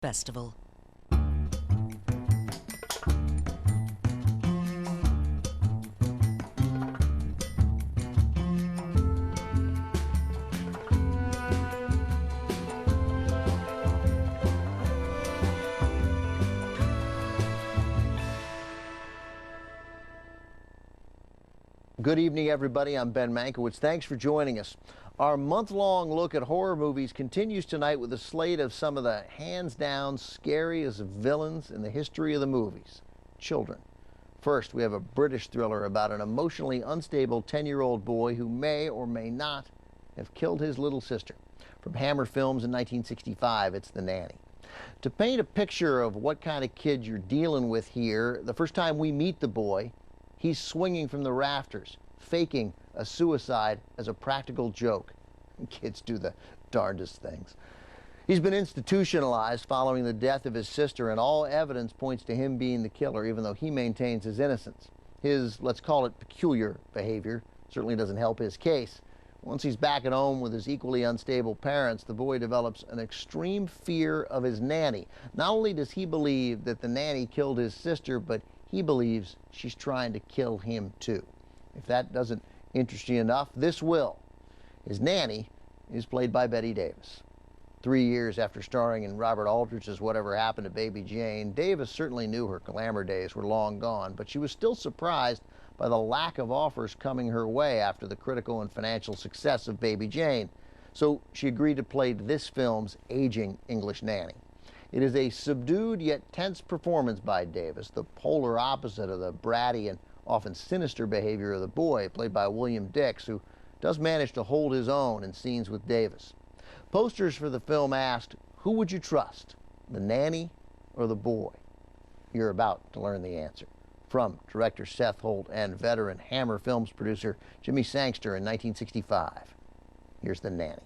Festival. Good evening, everybody. I'm Ben Mankiewicz. Thanks for joining us. Our month-long look at horror movies continues tonight with a slate of some of the hands-down scariest villains in the history of the movies, children. First, we have a British thriller about an emotionally unstable 10-year-old boy who may or may not have killed his little sister. From Hammer Films in 1965, it's The Nanny. To paint a picture of what kind of kid you're dealing with here, the first time we meet the boy, he's swinging from the rafters, faking a suicide as a practical joke. Kids do the darndest things. He's been institutionalized following the death of his sister, and all evidence points to him being the killer, even though he maintains his innocence. His, let's call it, peculiar behavior certainly doesn't help his case. Once he's back at home with his equally unstable parents, the boy develops an extreme fear of his nanny. Not only does he believe that the nanny killed his sister, but he believes she's trying to kill him too. If that doesn't interest you enough, this will. His nanny is played by Bette Davis. 3 years after starring in Robert Aldrich's Whatever Happened to Baby Jane, Davis certainly knew her glamour days were long gone, but she was still surprised by the lack of offers coming her way after the critical and financial success of Baby Jane. So she agreed to play this film's aging English nanny. It is a subdued yet tense performance by Davis, the polar opposite of the bratty and often sinister behavior of the boy, played by William Dix, who does manage to hold his own in scenes with Davis. Posters for the film asked, who would you trust, the nanny or the boy? You're about to learn the answer. From director Seth Holt and veteran Hammer Films producer Jimmy Sangster in 1965, here's The Nanny.